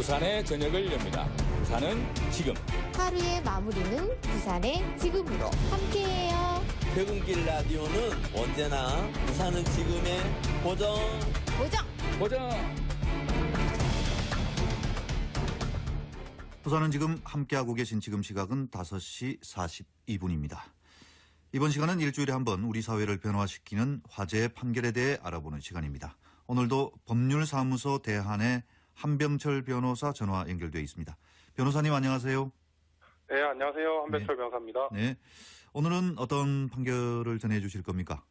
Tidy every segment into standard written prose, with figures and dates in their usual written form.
부산의 저녁을 엽니다. 부산은 지금. 하루의 마무리는 부산의 지금으로 함께해요. 퇴근길 라디오는 언제나 부산은 지금의 고정. 고정. 부산은 지금 함께하고 계신 지금 시각은 5시 42분입니다. 이번 시간은 일주일에 한 번 우리 사회를 변화시키는 화제의 판결에 대해 알아보는 시간입니다. 오늘도 법률사무소 대한의 한병철 변호사 전화 연결되어 있습니다. 변호사님 안녕하세요. 네, 안녕하세요. 한병철 변호사입니다. 네. 오늘은 어떤 판결을 전해 주실 겁니까?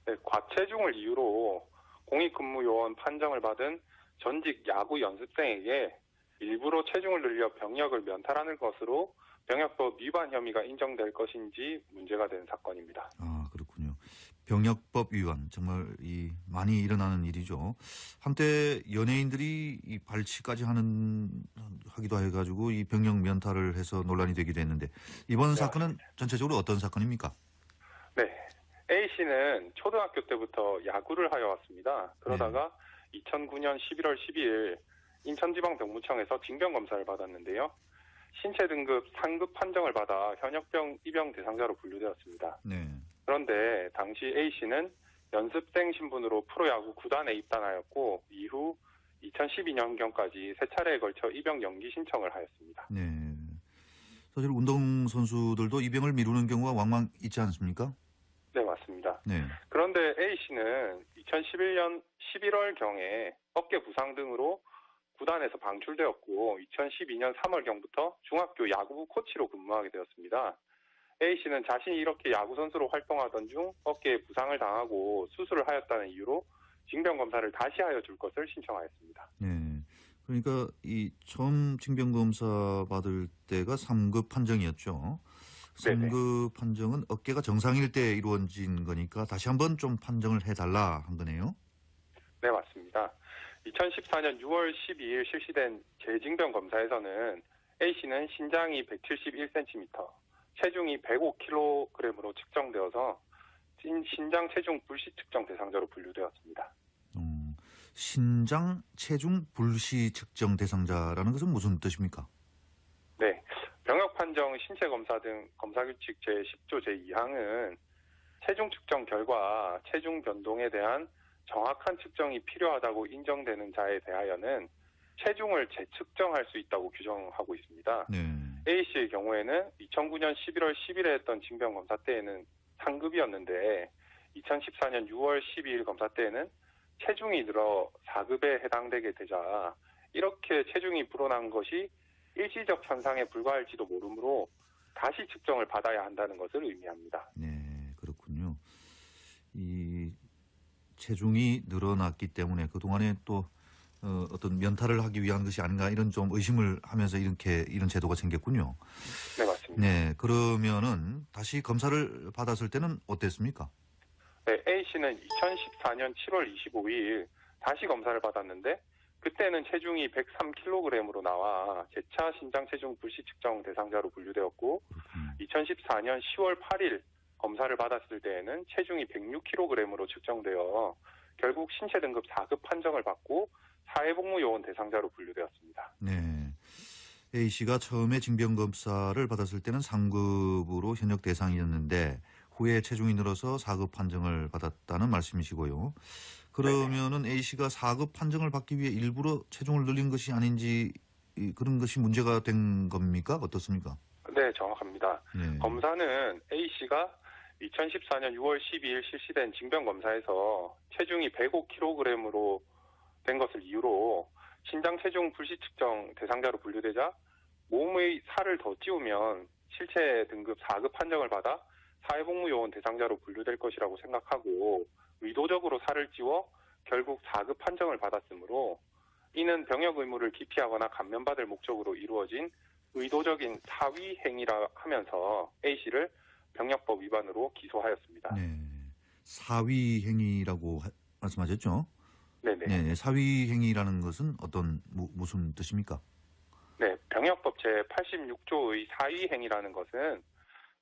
네, 과체중을 이유로 공익근무요원 판정을 받은 전직 야구 연습생에게 일부러 체중을 늘려 병역을 면탈하는 것으로 병역법 위반 혐의가 인정될 것인지 문제가 된 사건입니다. 아, 그렇군요. 병역법 위반 정말 많이 일어나는 일이죠. 한때 연예인들이 이 발치까지 하기도 해가지고 이 병역 면탈을 해서 논란이 되기도 했는데 이번 네, 사건은 맞습니다. 전체적으로 어떤 사건입니까? 네, A 씨는 초등학교 때부터 야구를 하여 왔습니다. 그러다가 2009년 11월 12일 인천지방병무청에서 징병검사를 받았는데요. 신체 등급 상급 판정을 받아 현역병 입영 대상자로 분류되었습니다. 네. 그런데 당시 A씨는 연습생 신분으로 프로야구 구단에 입단하였고 이후 2012년경까지 세 차례에 걸쳐 입영 연기 신청을 하였습니다. 네. 사실 운동선수들도 입영을 미루는 경우가 왕왕 있지 않습니까? 네, 맞습니다. 네. 그런데 A씨는 2011년 11월경에 어깨 부상 등으로 구단에서 방출되었고 2012년 3월경부터 중학교 야구부 코치로 근무하게 되었습니다. A씨는 자신이 이렇게 야구선수로 활동하던 중 어깨에 부상을 당하고 수술을 하였다는 이유로 징병검사를 다시 하여 줄 것을 신청하였습니다. 네. 그러니까 이 처음 징병검사 받을 때가 3급 판정이었죠. 3급 판정은 어깨가 정상일 때 이루어진 거니까 다시 한번 좀 판정을 해달라 한 거네요. 네, 맞습니다. 2014년 6월 12일 실시된 재징병 검사에서는 A씨는 신장이 171cm, 체중이 105kg으로 측정되어서 신장 체중 불시 측정 대상자로 분류되었습니다. 신장 체중 불시 측정 대상자라는 것은 무슨 뜻입니까? 네, 병역 판정 신체 검사 등 검사규칙 제10조 제2항은 체중 측정 결과 체중 변동에 대한 정확한 측정이 필요하다고 인정되는 자에 대하여는 체중을 재측정할 수 있다고 규정하고 있습니다. 네. A씨의 경우에는 2009년 11월 10일에 했던 징병검사 때에는 상급이었는데 2014년 6월 12일 검사 때에는 체중이 늘어 4급에 해당되게 되자 이렇게 체중이 불어난 것이 일시적 현상에 불과할지도 모르므로 다시 측정을 받아야 한다는 것을 의미합니다. 네, 그렇군요. 이 체중이 늘어났기 때문에 그동안에 또 어떤 면탈을 하기 위한 것이 아닌가 이런 좀 의심을 하면서 이런 제도가 생겼군요. 네, 맞습니다. 네, 그러면은 다시 검사를 받았을 때는 어땠습니까? 네, A씨는 2014년 7월 25일 다시 검사를 받았는데 그때는 체중이 103kg으로 나와 재차 신장 체중 불시 측정 대상자로 분류되었고 2014년 10월 8일 검사를 받았을 때에는 체중이 106kg으로 측정되어 결국 신체 등급 4급 판정을 받고 사회복무요원 대상자로 분류되었습니다. 네. A씨가 처음에 징병검사를 받았을 때는 상급으로 현역 대상이었는데 후에 체중이 늘어서 4급 판정을 받았다는 말씀이시고요. 그러면은 A씨가 4급 판정을 받기 위해 일부러 체중을 늘린 것이 아닌지 그런 것이 문제가 된 겁니까? 어떻습니까? 네, 정확합니다. 네. 검사는 A씨가 2014년 6월 12일 실시된 징병검사에서 체중이 105kg으로 된 것을 이유로 신장 체중 불시 측정 대상자로 분류되자 몸의 살을 더 찌우면 실체 등급 4급 판정을 받아 사회복무요원 대상자로 분류될 것이라고 생각하고 의도적으로 살을 찌워 결국 4급 판정을 받았으므로 이는 병역 의무를 기피하거나 감면받을 목적으로 이루어진 의도적인 사위 행위라 하면서 A씨를 병역법 위반으로 기소하였습니다. 네. 사위 행위라고 말씀하셨죠? 네네. 네. 사위 행위라는 것은 무슨 뜻입니까? 네. 병역법 제86조의 사위 행위라는 것은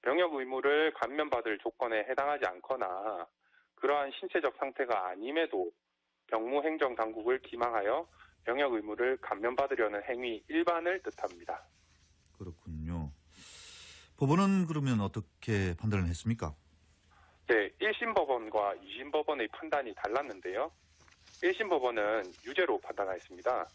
병역 의무를 감면받을 조건에 해당하지 않거나 그러한 신체적 상태가 아님에도 병무행정당국을 기망하여 병역 의무를 감면받으려는 행위 일반을 뜻합니다. 그렇군요. 법원은 그러면 어떻게 판단을 했습니까? 네, 1심 법원과 2심 법원의 판단이 달랐는데요. 1심 법원은 유죄로 판단하였습니다.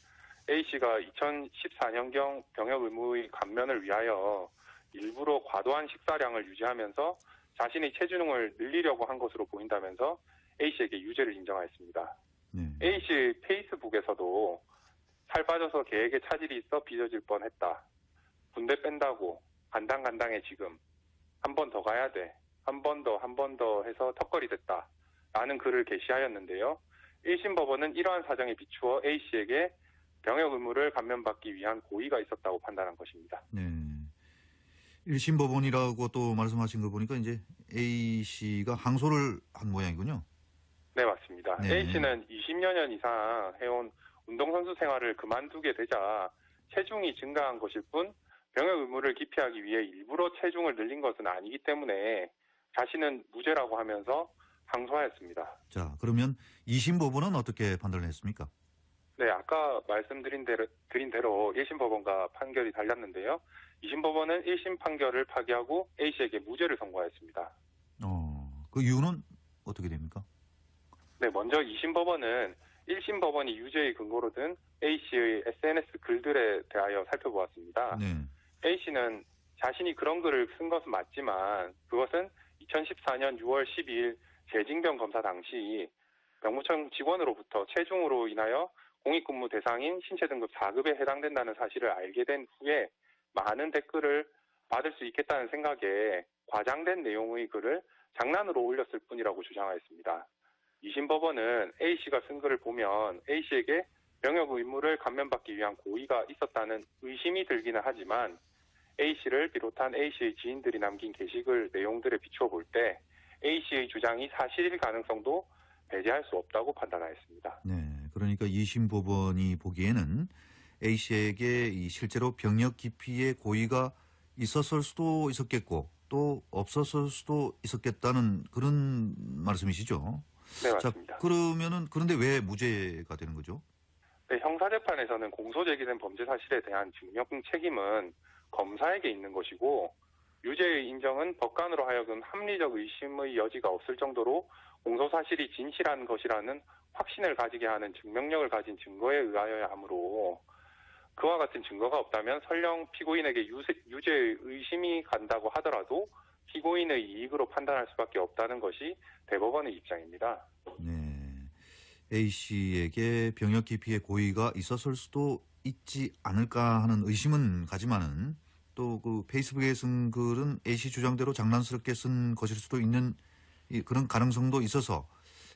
A씨가 2014년경 병역 의무의 감면을 위하여 일부러 과도한 식사량을 유지하면서 자신의 체중을 늘리려고 한 것으로 보인다면서 A씨에게 유죄를 인정하였습니다. 네. A씨 페이스북에서도 살 빠져서 계획에 차질이 있어 빚어질 뻔했다. 군대 뺀다고 간당간당해 지금. 한 번 더 가야 돼. 한 번 더 해서 턱걸이 됐다. 라는 글을 게시하였는데요. 1심 법원은 이러한 사정에 비추어 A씨에게 병역 의무를 감면받기 위한 고의가 있었다고 판단한 것입니다. 네. 1심 법원이라고 또 말씀하신 거 보니까 이제 A씨가 항소를 한 모양이군요. 네, 맞습니다. 네. A씨는 20여 년 이상 해온 운동선수 생활을 그만두게 되자 체중이 증가한 것일 뿐 병역 의무를 기피하기 위해 일부러 체중을 늘린 것은 아니기 때문에 자신은 무죄라고 하면서 항소하였습니다. 자, 그러면 2심 법원은 어떻게 판단을 했습니까? 네, 아까 말씀드린 대로 1심 법원과 판결이 달랐는데요. 2심 법원은 1심 판결을 파기하고 A씨에게 무죄를 선고하였습니다. 그 이유는 어떻게 됩니까? 네, 먼저 2심 법원은 1심 법원이 유죄의 근거로 든 A씨의 SNS 글들에 대하여 살펴보았습니다. 네. A씨는 자신이 그런 글을 쓴 것은 맞지만 그것은 2014년 6월 12일 재징병 검사 당시 병무청 직원으로부터 체중으로 인하여 공익근무 대상인 신체 등급 4급에 해당된다는 사실을 알게 된 후에 많은 댓글을 받을 수 있겠다는 생각에 과장된 내용의 글을 장난으로 올렸을 뿐이라고 주장하였습니다. 2심 법원은 A씨가 쓴 글을 보면 A씨에게 병역 의무를 감면받기 위한 고의가 있었다는 의심이 들기는 하지만 A씨를 비롯한 A씨의 지인들이 남긴 게시글 내용들에 비추어 볼 때 A씨의 주장이 사실일 가능성도 배제할 수 없다고 판단하였습니다. 네. 그러니까 2심 법원이 보기에는 A씨에게 이 실제로 병역 기피의 고의가 있었을 수도 있었겠고 또 없었을 수도 있었겠다는 그런 말씀이시죠? 네, 맞습니다. 자, 그런데 왜 무죄가 되는 거죠? 네, 형사재판에서는 공소 제기된 범죄 사실에 대한 증명 책임은 검사에게 있는 것이고 유죄의 인정은 법관으로 하여금 합리적 의심의 여지가 없을 정도로 공소사실이 진실한 것이라는 확신을 가지게 하는 증명력을 가진 증거에 의하여야 하므로 그와 같은 증거가 없다면 설령 피고인에게 유죄의 의심이 간다고 하더라도 피고인의 이익으로 판단할 수밖에 없다는 것이 대법원의 입장입니다. 네. A씨에게 병역 기피의 고의가 있었을 수도 있지 않을까 하는 의심은 가지만은 또 그 페이스북에 쓴 글은 A씨 주장대로 장난스럽게 쓴 것일 수도 있는 그런 가능성도 있어서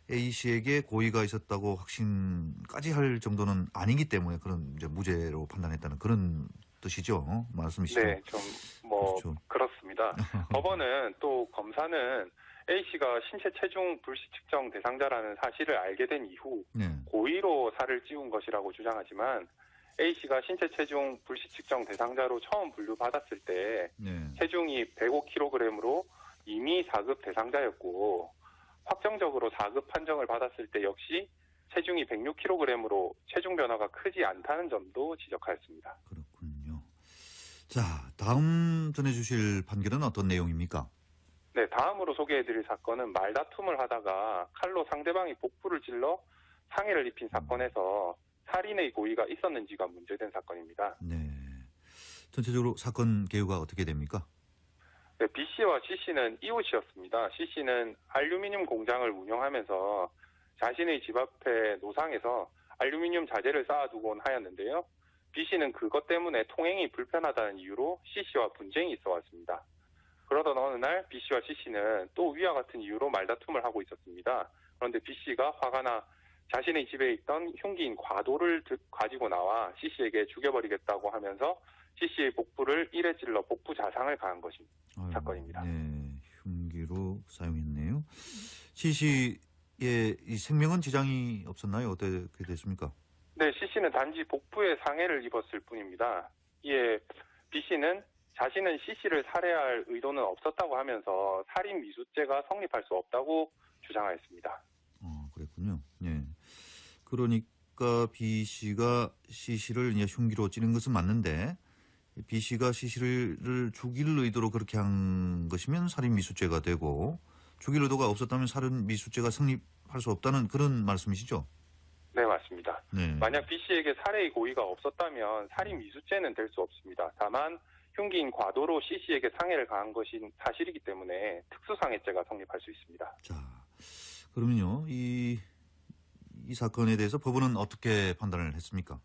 A씨에게 고의가 있었다고 확신까지 할 정도는 아니기 때문에 그런 이제 무죄로 판단했다는 그런 뜻이죠. 말씀이시죠? 네, 좀 그렇죠. 그렇습니다. 법원은 또 검사는 A씨가 신체 체중 불시 측정 대상자라는 사실을 알게 된 이후 네. 고의로 살을 찌운 것이라고 주장하지만 A씨가 신체 체중 불시 측정 대상자로 처음 분류받았을 때 네. 체중이 105kg으로 이미 4급 대상자였고 확정적으로 4급 판정을 받았을 때 역시 체중이 106kg으로 체중 변화가 크지 않다는 점도 지적하였습니다. 그렇군요. 자, 다음 전해주실 판결은 어떤 내용입니까? 네, 다음으로 소개해드릴 사건은 말다툼을 하다가 칼로 상대방이 복부를 찔러 상해를 입힌 사건에서 살인의 고의가 있었는지가 문제된 사건입니다. 네. 전체적으로 사건 개요가 어떻게 됩니까? 네, B씨와 C씨는 이웃이었습니다. C씨는 알루미늄 공장을 운영하면서 자신의 집 앞에 노상에서 알루미늄 자재를 쌓아두곤 하였는데요. B씨는 그것 때문에 통행이 불편하다는 이유로 C씨와 분쟁이 있어 왔습니다. 그러던 어느 날 B씨와 C씨는 또 위와 같은 이유로 말다툼을 하고 있었습니다. 그런데 B씨가 화가 나 자신의 집에 있던 흉기인 과도를 가지고 나와 C씨에게 죽여버리겠다고 하면서 C씨의 복부를 이래 찔러 복부 자상을 가한 것이 사건입니다. 네, 흉기로 사용했네요. C씨의 이 생명은 지장이 없었나요? 어떻게 됐습니까? 네, C씨는 단지 복부에 상해를 입었을 뿐입니다. 이에 B씨는 자신은 C씨를 살해할 의도는 없었다고 하면서 살인 미수죄가 성립할 수 없다고 주장하였습니다. 그랬군요. 네. 그러니까 아까 B 씨가 C 씨를 이제 흉기로 찌른 것은 맞는데 B 씨가 C 씨를 죽일 의도로 그렇게 한 것이면 살인 미수죄가 되고 죽일 의도가 없었다면 살인 미수죄가 성립할 수 없다는 그런 말씀이시죠? 네, 맞습니다. 네. 만약 B 씨에게 살해의 고의가 없었다면 살인 미수죄는 될 수 없습니다. 다만 흉기인 과도로 C 씨에게 상해를 가한 것이 사실이기 때문에 특수상해죄가 성립할 수 있습니다. 자, 그러면요, 이 사건에 대해서 법원은 어떻게 판단을 했습니까?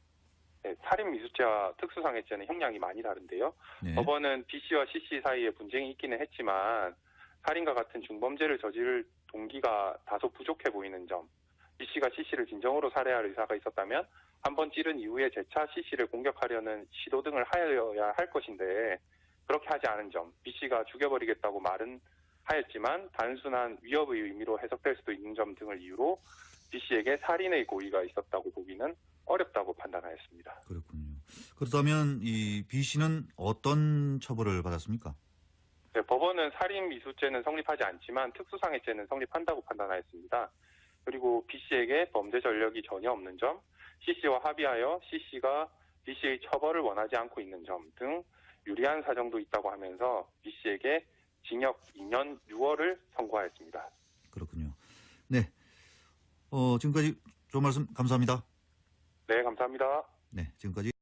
네, 살인 미수죄와 특수상해죄는 형량이 많이 다른데요. 네. 법원은 B 씨와 C 씨 사이에 분쟁이 있기는 했지만 살인과 같은 중범죄를 저지를 동기가 다소 부족해 보이는 점, B 씨가 C 씨를 진정으로 살해할 의사가 있었다면 한 번 찌른 이후에 재차 C 씨를 공격하려는 시도 등을 하여야 할 것인데 그렇게 하지 않은 점, B 씨가 죽여버리겠다고 말은 하였지만 단순한 위협의 의미로 해석될 수도 있는 점 등을 이유로 B 씨에게 살인의 고의가 있었다고 보기는 어렵다고 판단하였습니다. 그렇군요. 그렇다면 이 B 씨는 어떤 처벌을 받았습니까? 네, 법원은 살인 미수죄는 성립하지 않지만 특수상해죄는 성립한다고 판단하였습니다. 그리고 B 씨에게 범죄 전력이 전혀 없는 점, C 씨와 합의하여 C 씨가 B 씨의 처벌을 원하지 않고 있는 점 등 유리한 사정도 있다고 하면서 B 씨에게 징역 2년 6월을 선고하였습니다. 그렇군요. 네. 지금까지 좋은 말씀 감사합니다. 네, 감사합니다. 네, 지금까지